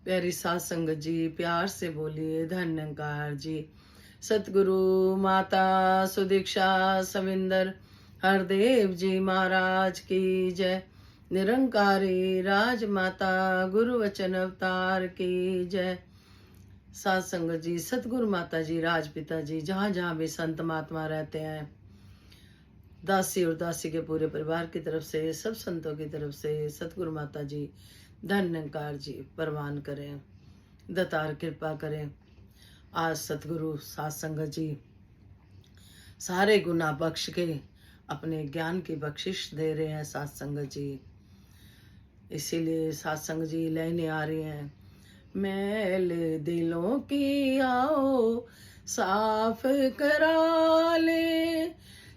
प्यारी साध संगत जी, प्यार से बोलिए धन्यकार जी। सतगुरु माता सुदीक्षा सविंदर हरदेव जी महाराज की जय। निरंकारी राजमाता गुरु वचन अवतार की जय। साध संगत जी, सतगुरु माता जी, राजपिता जी, जहाँ जहाँ भी संत महात्मा रहते हैं, दासी और दासी के पूरे परिवार की तरफ से, सब संतों की तरफ से सतगुरु माता जी धन्यकार जी परवान करें, दतार कृपा करें। आज सतगुरु साध संगत जी सारे गुनाह बख्श के अपने ज्ञान की बख्शिश दे रहे हैं साध संगत जी। इसीलिए साध संगत जी लेने आ रही हैं। मैल दिलों की आओ साफ करा ले,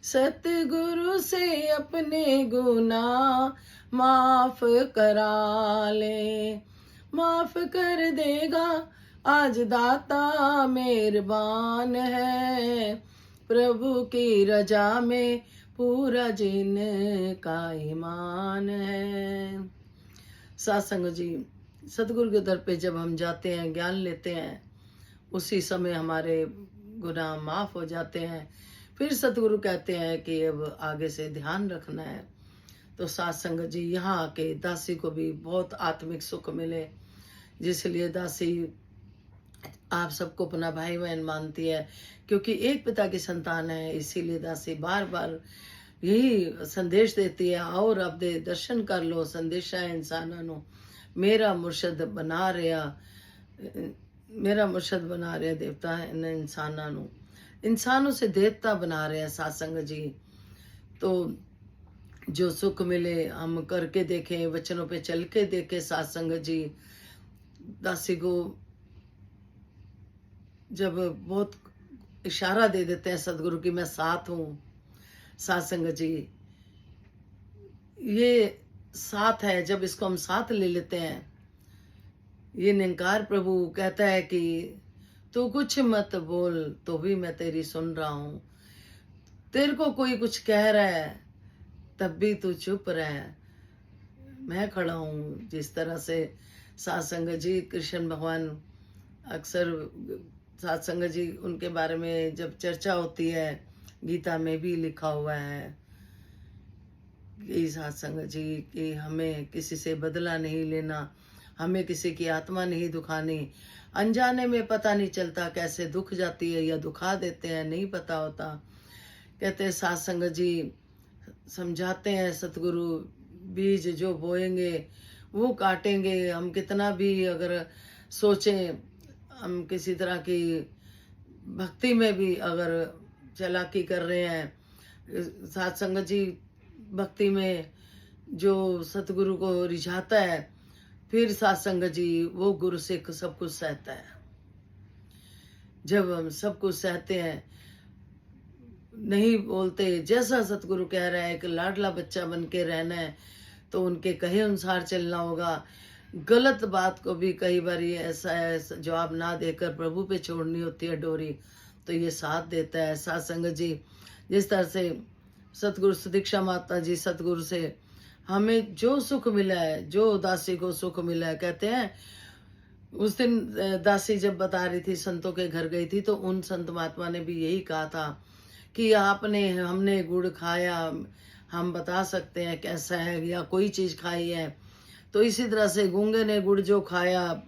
सतगुरु से अपने गुनाह माफ करा ले। माफ कर देगा आज दाता मेहरबान है, प्रभु की रजा में पूरा जिन का ईमान है। सत्संग जी, सतगुरु के दर पे जब हम जाते हैं, ज्ञान लेते हैं, उसी समय हमारे गुनाह माफ हो जाते हैं। फिर सतगुरु कहते हैं कि अब आगे से ध्यान रखना है। तो सत्संग जी, यहाँ आके दासी को भी बहुत आत्मिक सुख मिले, जिसलिए दासी आप सबको अपना भाई बहन मानती है, क्योंकि एक पिता की संतान है। इसीलिए दासी बार बार यही संदेश देती है, और अब दे दर्शन कर लो। संदेशा है इंसानों मेरा मुर्शद बना रहा, मेरा मुर्शद बना रहा देवता है इंसानों से देवता बना रहे हैं सत्संग जी। तो जो सुख मिले हम करके देखें, वचनों पे चल के देखें सत्संग जी। दासी को जब बहुत इशारा दे देते हैं सदगुरु की, मैं साथ हूँ सत्संग जी, ये साथ है। जब इसको हम साथ ले लेते हैं, ये निरंकार प्रभु कहता है कि तू कुछ मत बोल तो भी मैं तेरी सुन रहा हूं, तेरे को कोई कुछ कह रहा है तब भी तू चुप रह, मैं खड़ा हूं। जिस तरह से सत्संग जी, कृष्ण भगवान अक्सर सत्संग जी उनके बारे में जब चर्चा होती है, गीता में भी लिखा हुआ है कि सत्संग जी कि हमें किसी से बदला नहीं लेना, हमें किसी की आत्मा नहीं दुखानी। अनजाने में पता नहीं चलता कैसे दुख जाती है या दुखा देते हैं, नहीं पता होता। कहते हैं सत्संग जी समझाते हैं सतगुरु, बीज जो बोएंगे वो काटेंगे। हम कितना भी अगर सोचें, हम किसी तरह की भक्ति में भी अगर चालाकी कर रहे हैं, सत्संग जी भक्ति में जो सतगुरु को रिझाता है, फिर सत्संग जी वो गुरु सिख सब कुछ सहता है। जब हम सब कुछ सहते हैं, नहीं बोलते, जैसा सतगुरु कह रहा है कि लाडला बच्चा बन के रहना है, तो उनके कहे अनुसार चलना होगा। गलत बात को भी कई बार ये ऐसा है जवाब ना देकर प्रभु पे छोड़नी होती है डोरी, तो ये साथ देता है सत्संग जी। जिस तरह से सतगुरु सुदीक्षा माता जी सतगुरु से हमें जो सुख मिला है, जो दासी को सुख मिला है, कहते हैं उस दिन दासी जब बता रही थी, संतों के घर गई थी, तो उन संत महात्मा ने भी यही कहा था कि हमने गुड़ खाया, हम बता सकते हैं कैसा है, या कोई चीज खाई है। तो इसी तरह से गूंगे ने गुड़ जो खाया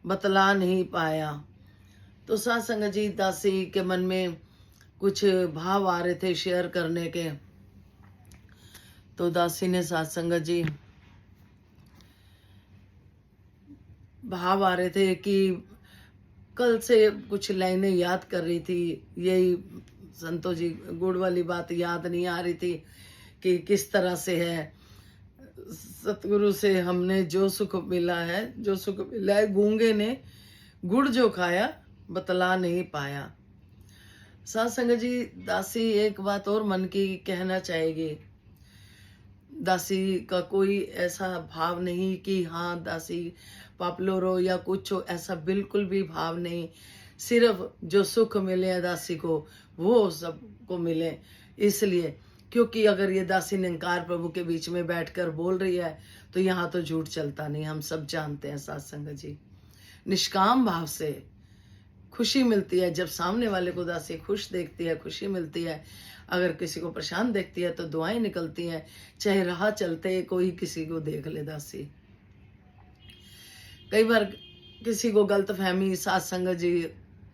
बतला नहीं पाया। तो सत्संग जी दासी के मन में कुछ भाव आ रहे थे शेयर करने के, तो दासी ने सत्संग जी भाव आ रहे थे कि कल से कुछ लाइनें याद कर रही थी, यही संतो जी गुड़ वाली बात याद नहीं आ रही थी कि किस तरह से है सतगुरु से हमने जो सुख मिला है, गूंगे ने गुड़ जो खाया बतला नहीं पाया। सत्संग जी दासी एक बात और मन की कहना चाहेगी। दासी का कोई ऐसा भाव नहीं कि हाँ दासी पॉपुलर हो या कुछ हो, ऐसा बिल्कुल भी भाव नहीं। सिर्फ जो सुख मिले हैं दासी को वो सबको मिले, इसलिए क्योंकि अगर ये दासी निरंकार प्रभु के बीच में बैठकर बोल रही है तो यहाँ तो झूठ चलता नहीं, हम सब जानते हैं साथ संगत जी। निष्काम भाव से खुशी मिलती है, जब सामने वाले को दासी खुश देखती है, खुशी मिलती है। अगर किसी को परेशान देखती है तो दुआएं निकलती हैं, चाहे राह चलते कोई किसी को देख ले दासी। कई बार किसी को गलत फहमी साथ संगत जी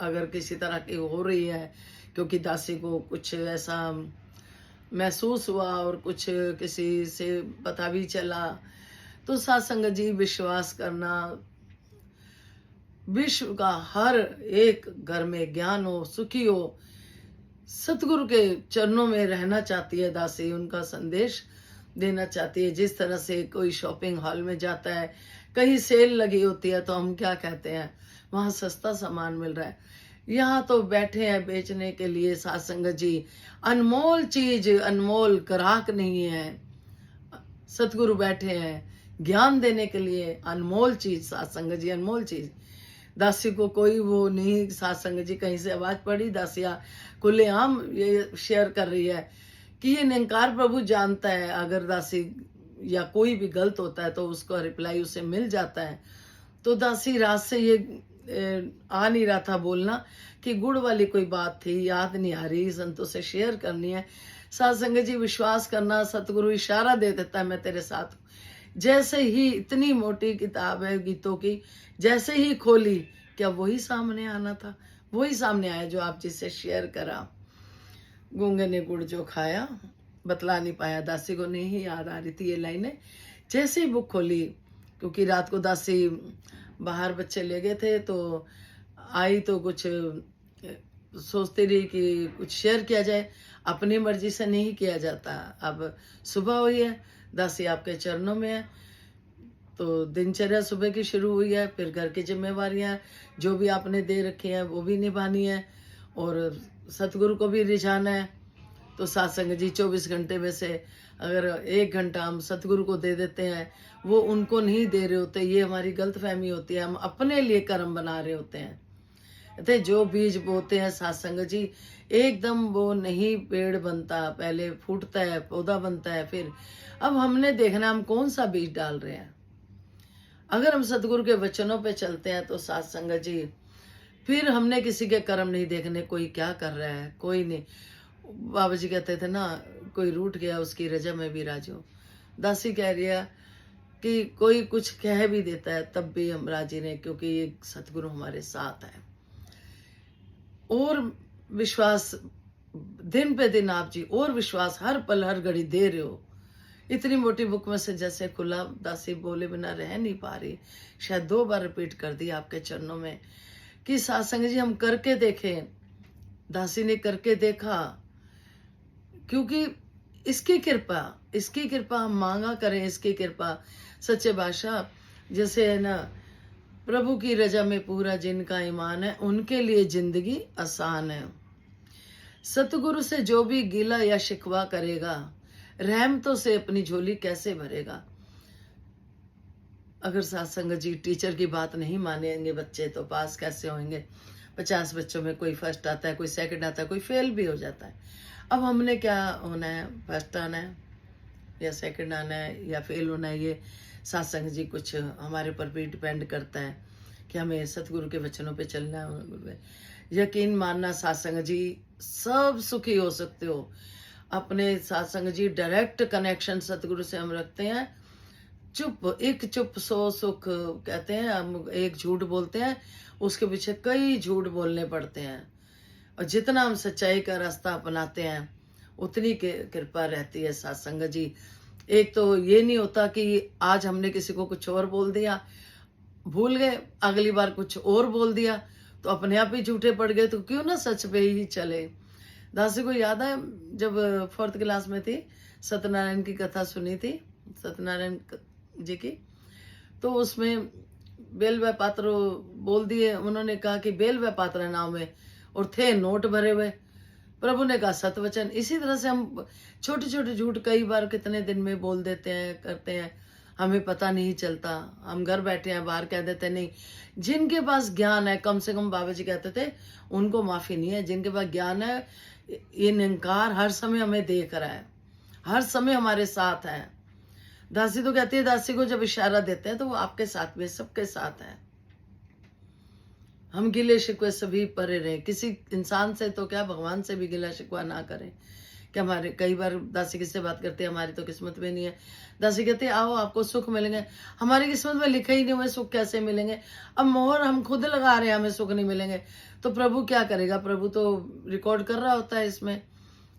अगर किसी तरह की हो रही है, क्योंकि दासी को कुछ ऐसा महसूस हुआ और कुछ किसी से पता भी चला, तो साथ संगत जी विश्वास करना, विश्व का हर एक घर में ज्ञान हो, सुखी हो, सतगुरु के चरणों में रहना चाहती है दासी, उनका संदेश देना चाहती है। जिस तरह से कोई शॉपिंग हॉल में जाता है, कहीं सेल लगी होती है तो हम क्या कहते हैं, वहां सस्ता सामान मिल रहा है। यहाँ तो बैठे हैं बेचने के लिए साथ संगत जी, अनमोल चीज, अनमोल ग्राहक नहीं है, सतगुरु बैठे हैं ज्ञान देने के लिए। अनमोल चीज साथ संगत जी, अनमोल चीज। दासी को कोई वो नहीं, साथ संगत जी कहीं से आवाज पड़ी, दासिया खुलेआम ये शेयर कर रही है कि ये निरंकार प्रभु जानता है, अगर दासी या कोई भी गलत होता है तो उसको रिप्लाई उसे मिल जाता है। तो दासी रात से ये आ नहीं रहा था बोलना कि गुड़ वाली कोई बात थी, याद नहीं आ रही, संतों से शेयर करनी है। साथ संगत जी विश्वास करना, सतगुरु इशारा दे देता है, मैं तेरे साथ हूं। जैसे ही इतनी मोटी किताब है गीतों की, जैसे ही खोली, क्या वही सामने आना था, वही सामने आया जो आप जिससे शेयर करा। गूंगे ने गुड़ जो खाया, बतला नहीं पाया, दासी को नहीं याद आ रही थी ये लाइनें। जैसे ही बुक खोली, क्योंकि रात को दासी बाहर बच्चे ले गए थे, तो आई तो कुछ सोचती रही कि कुछ शेयर किया जाए, अपनी मर्जी से नहीं किया जाता। अब सुबह हुई है, दासी आपके चरणों में है, तो दिनचर्या सुबह की शुरू हुई है, फिर घर की जिम्मेवारियां जो भी आपने दे रखी हैं वो भी निभानी है, और सतगुरु को भी रिझाना है। तो साथ संगत जी 24 घंटे में से अगर 1 घंटा हम सतगुरु को दे देते हैं, वो उनको नहीं दे रहे होते, ये हमारी गलत फहमी होती है, हम अपने लिए कर्म बना रहे होते हैं। कहते जो बीज बोते हैं साथ संगत जी, एकदम वो नहीं पेड़ बनता, पहले फूटता है, पौधा बनता है, फिर अब हमने देखना हम कौन सा बीज डाल रहे हैं। अगर हम सतगुरु के वचनों पे चलते हैं तो साथ संगत जी, फिर हमने किसी के कर्म नहीं देखने, कोई क्या कर रहा है, कोई नहीं। बाबा जी कहते थे ना, कोई रूठ गया उसकी रजा में भी राजो। दासी कह रही है कि कोई कुछ कह भी देता है तब भी हम राजी नहीं, क्योंकि ये सतगुरु हमारे साथ है। और विश्वास दिन पे दिन आप जी और विश्वास हर पल हर घड़ी दे रहे हो। इतनी मोटी बुक में से जैसे खुला, दासी बोले बिना रह नहीं पा रही, शायद 2 बार रिपीट कर दी आपके चरणों में कि साथ संगत जी हम करके देखें। दासी ने करके देखा, क्योंकि इसकी कृपा हम मांगा करें, इसकी कृपा सच्चे बादशाह। जैसे है ना, प्रभु की रजा में पूरा जिनका ईमान है, उनके लिए जिंदगी आसान है। सतगुरु से जो भी गिला या शिकवा करेगा, रहमतों से अपनी झोली कैसे भरेगा। अगर साथ संगत जी टीचर की बात नहीं मानेंगे बच्चे, तो पास कैसे होंगे। 50 बच्चों में कोई फर्स्ट आता है, कोई सेकंड आता है, कोई फेल भी हो जाता है। अब हमने क्या होना है, फर्स्ट आना है या सेकंड आना है या फेल होना है, ये साथ संगत जी कुछ हमारे ऊपर भी डिपेंड करता है कि हमें सतगुरु के वचनों पे चलना है। यकीन मानना साथ संगत जी, सब सुखी हो सकते हो। अपने साथ संगत जी डायरेक्ट कनेक्शन सतगुरु से हम रखते हैं। एक चुप 100 सुख कहते हैं। हम एक झूठ बोलते हैं, उसके पीछे कई झूठ बोलने पड़ते हैं, और जितना हम सच्चाई का रास्ता अपनाते हैं उतनी कृपा रहती है साथ संगत जी। एक तो ये नहीं होता कि आज हमने किसी को कुछ और बोल दिया, भूल गए, अगली बार कुछ और बोल दिया तो अपने आप ही झूठे पड़ गए, तो क्यों ना सच पे ही चले। दासी को याद है जब 4th क्लास में थी, सत्यनारायण की कथा सुनी थी, सत्यनारायण जी की, तो उसमें बेल व पात्र बोल दिए। उन्होंने कहा कि बेल व पात्र नाव में, और थे नोट भरे हुए। प्रभु ने कहा सतवचन। इसी तरह से हम छोटे छोटे झूठ कई बार कितने दिन में बोल देते हैं, करते हैं, हमें पता नहीं चलता। हम घर बैठे हैं, बाहर कह देते नहीं। जिनके पास ज्ञान है, कम से कम बाबा जी कहते थे, उनको माफी नहीं है। जिनके पास ज्ञान है, ये निरंकार हर समय हमें देख रहा है, हर समय हमारे साथ है। दासी तो कहती है, दासी को जब इशारा देते हैं तो वो आपके साथ में, सबके साथ है। हम गिले शिकवे सभी परे रहे, किसी इंसान से तो क्या, भगवान से भी गिला शिकवा ना करें। कि हमारे, कई बार दासी किससे बात करते हैं, हमारी तो किस्मत में नहीं है। दासी कहते हैं, आओ आपको सुख मिलेंगे। हमारी किस्मत में लिखा ही नहीं हुआ, सुख कैसे मिलेंगे? अब मोहर हम खुद लगा रहे हैं, हमें सुख नहीं मिलेंगे, तो प्रभु क्या करेगा? प्रभु तो रिकॉर्ड कर रहा होता है इसमें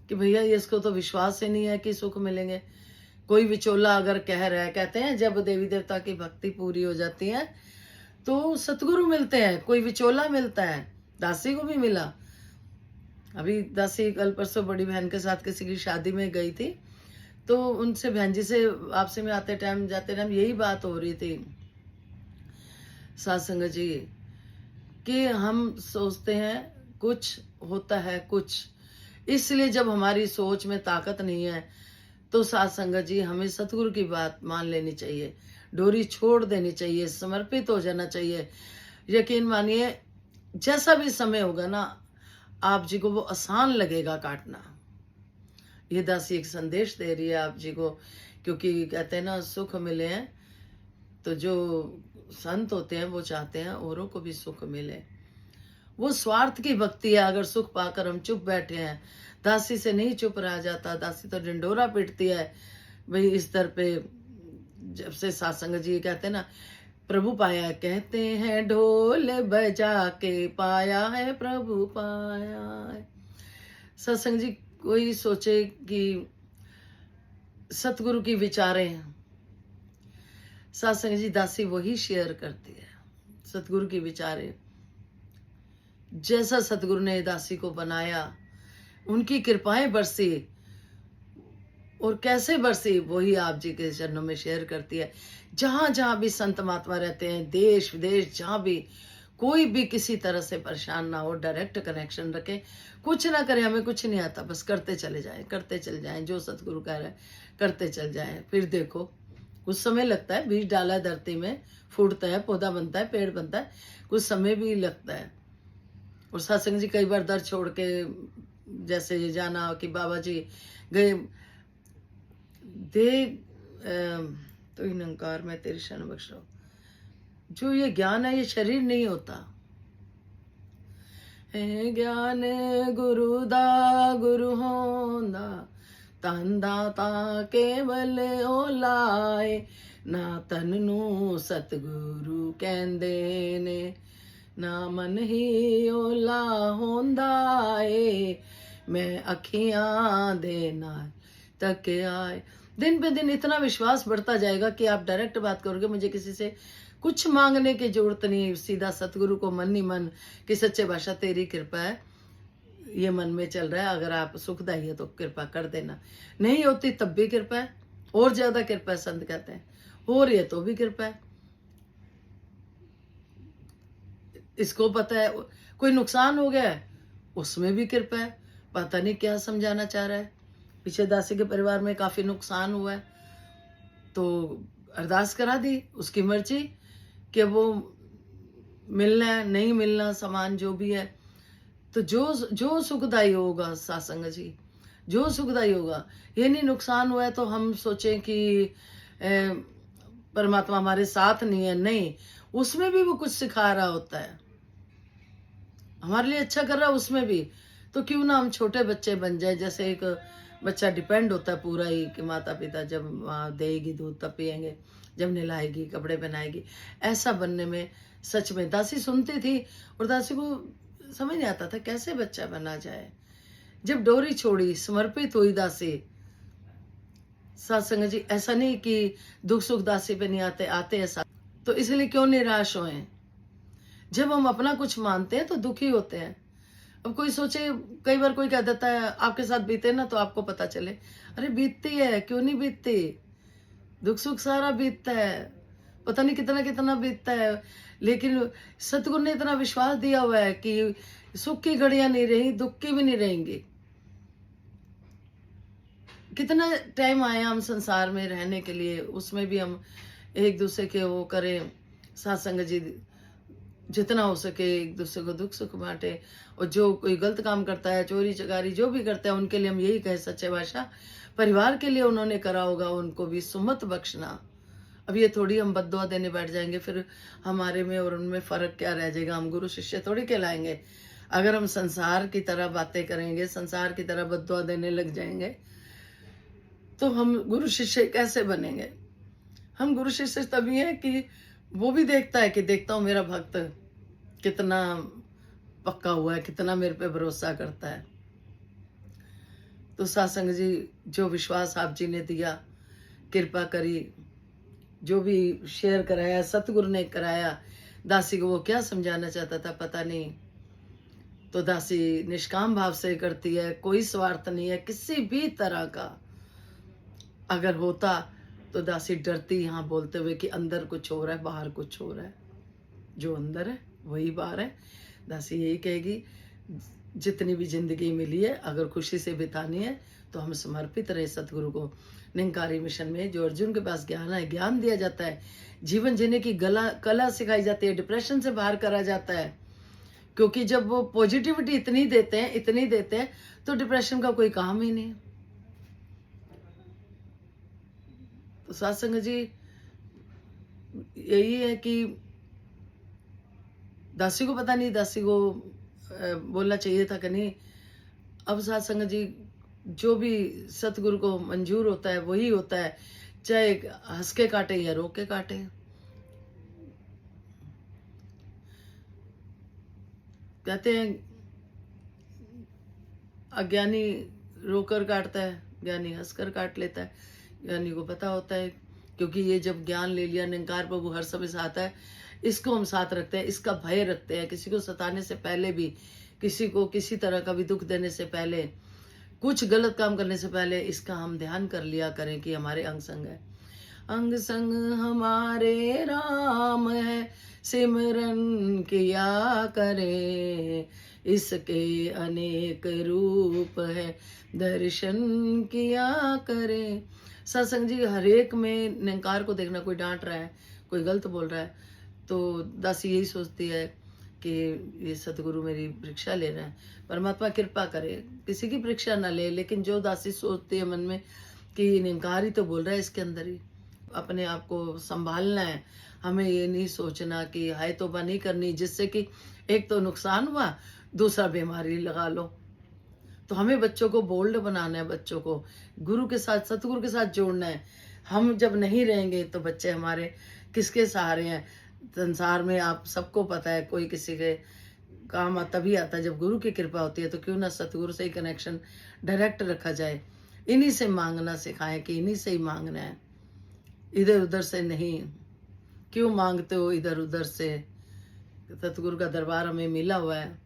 कि भैया ये, इसको तो विश्वास ही नहीं है कि सुख मिलेंगे। कोई विचोला अगर कह रहा है, कहते हैं जब देवी देवता की भक्ति पूरी हो जाती है तो सतगुरु मिलते हैं, कोई विचोला मिलता है। दासी को भी मिला। अभी दासी कल परसों बड़ी बहन के साथ किसी की शादी में गई थी, तो उनसे, बहन जी से आपसे में आते टाइम जाते टाइम यही बात हो रही थी सत्संग जी, कि हम सोचते हैं कुछ, होता है कुछ। इसलिए जब हमारी सोच में ताकत नहीं है तो सत्संग जी हमें सतगुरु की बात मान लेनी चाहिए, डोरी छोड़ देनी चाहिए, समर्पित हो जाना चाहिए। यकीन मानिए, जैसा भी समय होगा ना, आप जी को वो आसान लगेगा काटना। ये दासी एक संदेश दे रही है आप जी को, क्योंकि कहते हैं ना, सुख मिले हैं तो जो संत होते हैं वो चाहते हैं औरों को भी सुख मिले। वो स्वार्थ की भक्ति है। अगर सुख पाकर हम चुप बैठे हैं, दासी से नहीं चुप रहा जाता। दासी तो डंडोरा पीटती है भाई इस दर पे। जब से सत्संग जी कहते हैं ना, प्रभु पाया, कहते हैं ढोल बजा के पाया है प्रभु पाया है। सत्संग जी, कोई सोचे कि सतगुरु की विचारें, सत्संग जी दासी वही शेयर करती है, सतगुरु की विचारें। जैसा सतगुरु ने दासी को बनाया, उनकी कृपाएं बरसी, और कैसे बरसी वही आप जी के चरणों में शेयर करती है। जहां जहां भी संत महात्मा रहते हैं, देश विदेश, जहां भी कोई भी किसी तरह से परेशान ना हो, डायरेक्ट कनेक्शन रखें, कुछ ना करें, हमें कुछ नहीं आता, बस करते चले जाएं, करते चले जाएं, जो सतगुरु कह रहे हैं करते चल जाएं। फिर देखो, कुछ समय लगता है, बीज डाला है धरती में, फूटता है, पौधा बनता है, पेड़ बनता है, कुछ समय भी लगता है। और सत्संग जी कई बार दर छोड़ के, जैसे ये जाना कि बाबा जी गए, दे तो इन निरंकार में तेरी शरण बख्शो। जो ये ज्ञान है, ये शरीर नहीं होता है। ज्ञान गुरु दा गुरु होंदा, तन दाता केवल ओलाए, ना तन नू सतगुरु कहंदे ने, ना मन ही ओला होंदा ए, मैं अखियां दे नाल तक आए। दिन पे दिन इतना विश्वास बढ़ता जाएगा कि आप डायरेक्ट बात करोगे, मुझे किसी से कुछ मांगने की जरूरत नहीं, सीधा सतगुरु को मन ही मन कि सच्चे भाषा तेरी कृपा है, ये मन में चल रहा है, अगर आप सुखदाई है तो कृपा कर देना, नहीं होती तब भी कृपा है, और ज्यादा कृपा है। संत कहते हैं हो रही है तो भी कृपा है। इसको पता है कोई नुकसान हो गया है, उसमें भी कृपा है। पता नहीं क्या समझाना चाह रहा है। पीछे दासी के परिवार में काफी नुकसान हुआ है, तो अरदास करा दी, उसकी मर्जी कि वो मिलना है नहीं मिलना, सामान जो भी है, तो जो सुखदाई होगा सत्संग जी, जो सुखदाई होगा। ये नहीं नुकसान हुआ है तो हम सोचें कि परमात्मा हमारे साथ नहीं है, नहीं, उसमें भी वो कुछ सिखा रहा होता है, हमारे लिए अच्छा कर रहा है उसमें भी। तो क्यों ना हम छोटे बच्चे बन जाए। जैसे एक बच्चा डिपेंड होता है पूरा ही कि माता पिता जब देगी दूध तब पियेंगे, जब नहलाएगी, कपड़े पहनाएगी, ऐसा बनने में सच में दासी सुनती थी, और दासी को समझ नहीं आता था कैसे बच्चा बना जाए। जब डोरी छोड़ी, समर्पित हुई दासी, सत्संग जी, ऐसा नहीं कि दुख सुख दासी पे नहीं आते, आते ऐसा, तो इसलिए क्यों निराश होए। जब हम अपना कुछ मानते हैं तो दुखी होते हैं। अब कोई सोचे, कई बार कोई कह देता है आपके साथ बीते ना तो आपको पता चले, अरे बीतती है, क्यों नहीं बीतती, दुख सुख सारा बीतता है, पता नहीं कितना कितना बीतता है। लेकिन सतगुरु ने इतना विश्वास दिया हुआ है कि सुख की घड़ियां नहीं रही, दुख की भी नहीं रहेंगी। कितना टाइम आया हम संसार में रहने के लिए, उसमें भी हम एक दूसरे के वो करें। सत्संग जी जितना हो सके एक दूसरे को दुख सुख बांटे। और जो कोई गलत काम करता है, चोरी चकारी जो भी करता है, उनके लिए हम यही कहे सच्चे भाषा, परिवार के लिए उन्होंने करा होगा, उनको भी सुमत बख्शना। अब ये थोड़ी हम बद्दुआ देने बैठ जाएंगे, फिर हमारे में और उनमें फर्क क्या रह जाएगा? हम गुरु शिष्य थोड़ी कहलाएंगे। अगर हम संसार की तरह बातें करेंगे, संसार की तरह बद्दुआ देने लग जाएंगे, तो हम गुरु शिष्य कैसे बनेंगे? हम गुरु शिष्य तभी हैं कि वो भी देखता है कि देखता हूँ मेरा भक्त कितना पक्का हुआ है, कितना मेरे पे भरोसा करता है। तो सत्संग जी, जो विश्वास आप जी ने दिया, कृपा करी, जो भी शेयर कराया, सतगुरु ने कराया, दासी को वो क्या समझाना चाहता था पता नहीं। तो दासी निष्काम भाव से करती है, कोई स्वार्थ नहीं है किसी भी तरह का। अगर होता तो दासी डरती यहाँ बोलते हुए कि अंदर कुछ हो रहा है, बाहर कुछ हो रहा है। जो अंदर है वही बाहर है। दासी यही कहेगी, जितनी भी जिंदगी मिली है अगर खुशी से बितानी है तो हम समर्पित रहे सतगुरु को। निरंकारी मिशन में जो अर्जुन के पास ज्ञान है, ज्ञान दिया जाता है, जीवन जीने की कला सिखाई जाती है, डिप्रेशन से बाहर करा जाता है। क्योंकि जब वो पॉजिटिविटी इतनी देते हैं तो डिप्रेशन का कोई काम ही नहीं। तो सत्संग जी यही है कि दासी को पता नहीं, दासी को बोलना चाहिए था कि नहीं। अब सत्संग जी, जो भी सतगुरु को मंजूर होता है वही होता है, चाहे हंस के काटे या रो के काटे। कहते हैं अज्ञानी रोकर काटता है, ज्ञानी हंसकर काट लेता है। ज्ञानी को पता होता है, क्योंकि ये जब ज्ञान ले लिया, निरंकार प्रभु हर समय साथ है, इसको हम साथ रखते हैं, इसका भय रखते हैं। किसी को सताने से पहले भी, किसी को किसी तरह का भी दुख देने से पहले, कुछ गलत काम करने से पहले इसका हम ध्यान कर लिया करें कि हमारे अंग संग है। अंग संग हमारे राम है, सिमरन किया करे, इसके अनेक रूप है, दर्शन किया करे। सत्संग जी, हरेक में निरंकार को देखना। कोई डांट रहा है, कोई गलत बोल रहा है, तो दासी यही सोचती है कि ये सतगुरु मेरी परीक्षा ले रहे हैं। परमात्मा कृपा करे, किसी की परीक्षा ना ले, लेकिन जो दासी सोचती है मन में कि निरंकार ही तो बोल रहा है, इसके अंदर ही अपने आप को संभालना है। हमें ये नहीं सोचना कि हाय तौबा नहीं करनी, जिससे कि एक तो नुकसान हुआ, दूसरा बीमारी लगा लो। तो हमें बच्चों को बोल्ड बनाना है, बच्चों को गुरु के साथ, सतगुरु के साथ जोड़ना है। हम जब नहीं रहेंगे तो बच्चे हमारे किसके सहारे हैं? संसार में आप सबको पता है, कोई किसी के काम तभी आता है जब गुरु की कृपा होती है। तो क्यों ना सतगुरु से ही कनेक्शन डायरेक्ट रखा जाए, इन्हीं से मांगना सिखाएं कि इन्हीं से ही मांगना है, इधर उधर से नहीं। क्यों मांगते हो इधर उधर से? सतगुरु का दरबार हमें मिला हुआ है,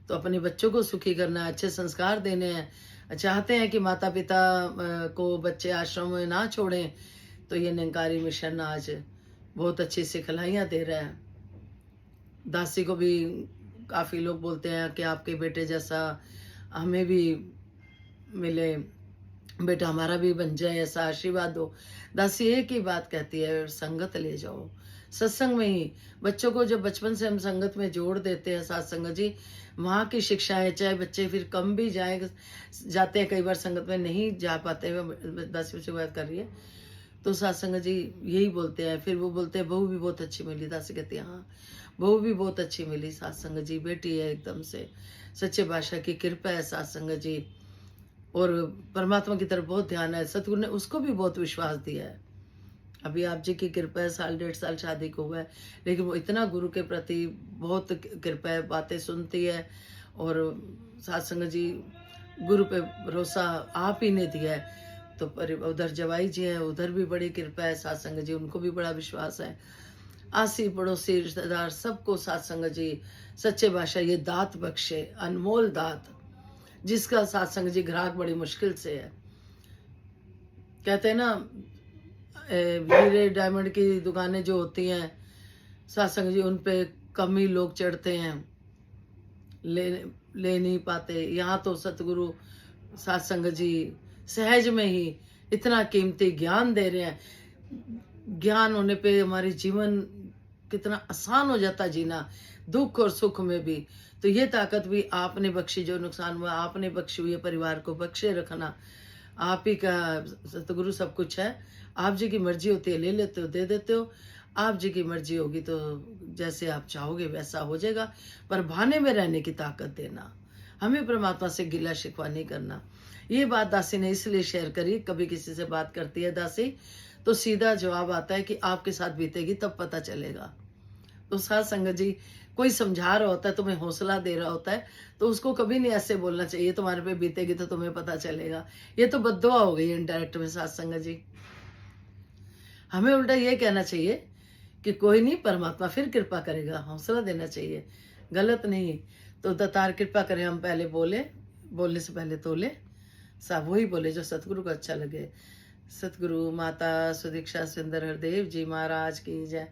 तो अपने बच्चों को सुखी करना है, अच्छे संस्कार देने हैं। चाहते हैं कि माता पिता को बच्चे आश्रम में ना छोड़ें, तो ये निरंकारी मिशन आज बहुत अच्छी सिखलाइयाँ दे रहा है। दासी को भी काफ़ी लोग बोलते हैं कि आपके बेटे जैसा हमें भी मिले, बेटा हमारा भी बन जाए, ऐसा आशीर्वाद दो। दासी एक ही बात कहती है, संगत ले जाओ। सत्संग में ही बच्चों को जब बचपन से हम संगत में जोड़ देते हैं, सत्संग जी, वहाँ की शिक्षाएं, चाहे बच्चे फिर कम भी जाते हैं, कई बार संगत में नहीं जा पाते हुए, दासी से बात कर रही है, तो सत्संग जी यही बोलते हैं। फिर वो बोलते हैं बहू भी बहुत अच्छी मिली। दासी कहती है हाँ, बहू भी बहुत अच्छी मिली सत्संग जी, बेटी है एकदम से, सच्चे बादशाह की कृपा है सत्संग जी। और परमात्मा की तरफ बहुत ध्यान है, सतगुरु ने उसको भी बहुत विश्वास दिया है। अभी आप जी की कृपा है, 1.5 साल शादी को हुआ है, लेकिन वो इतना गुरु के प्रति बहुत कृपा है, बातें सुनती है। और सत्संग जी, गुरु पे भरोसा आप ही ने दिया है। तो उधर जवाई जी हैं, उधर भी बड़ी कृपा है सत्संग जी, उनको भी बड़ा विश्वास है। आसी पड़ोसी रिश्तेदार सबको सत्संग जी सच्चे भाषा ये दात बख्शे, अनमोल दात, जिसका सत्संग जी ग्राहक बड़ी मुश्किल से है। कहते हैं ना, हीरे डायमंड की दुकानें जो होती हैं सत्संग जी, उन पे कम ही लोग चढ़ते हैं, ले नहीं पाते। यहाँ तो सतगुरु सत्संग जी सहज में ही इतना कीमती ज्ञान दे रहे हैं। ज्ञान होने पे हमारी जीवन कितना आसान हो जाता जीना, दुख और सुख में भी। तो ये ताकत भी आपने बख्शी, जो नुकसान हुआ आपने बख्शी हुई है, परिवार को बख्शे रखना। आप ही का सतगुरु सब कुछ है। आप जी की मर्जी होती है, ले लेते हो, दे देते हो। आप जी की मर्जी होगी तो जैसे आप चाहोगे वैसा हो जाएगा। पर भाने में रहने की ताकत देना, हमें परमात्मा से गिला शिकवा नहीं करना। ये बात दासी ने इसलिए शेयर करी, कभी किसी से बात करती है दासी तो सीधा जवाब आता है कि आपके साथ बीतेगी तब पता चलेगा। तो साध संगत जी, कोई समझा रहा होता है, तुम्हें हौसला दे रहा होता है, तो उसको कभी नहीं ऐसे बोलना चाहिए तुम्हारे पे बीतेगी तो तुम्हें पता चलेगा। ये तो बद्दुआ हो गई इनडायरेक्ट में साध संगत जी। हमें उल्टा ये कहना चाहिए कि कोई नहीं, परमात्मा फिर कृपा करेगा, हौसला देना चाहिए, गलत नहीं। तो दातार कृपा करे, हम पहले बोले, बोलने से पहले तोले, सब वही बोले जो सतगुरु को अच्छा लगे। सतगुरु माता सुदीक्षा सुंदर हरदेव जी महाराज की जय।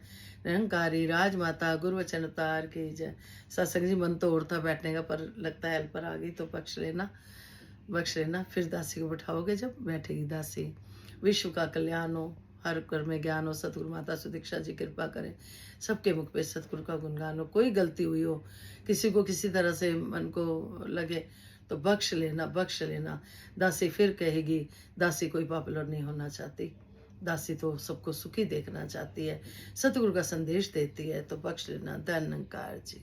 निरंकारी राजमाता गुरु वचन अवतार की जय। सत्संग जी, मन तो और था बैठने का, पर लगता है हेल्पर आ गई तो बख्श लेना। फिर दासी को बिठाओगे जब बैठेगी दासी। विश्व का कल्याण हो, हर घर में ज्ञान हो, सतगुरु माता सुदीक्षा जी कृपा करें, सबके मुख पे सतगुरु का गुणगान हो। कोई गलती हुई हो, किसी को किसी तरह से मन को लगे तो बख्श लेना। दासी फिर कहेगी, दासी कोई पॉपुलर नहीं होना चाहती, दासी तो सबको सुखी देखना चाहती है, सतगुरु का संदेश देती है, तो बख्श लेना। धन्यकार जी।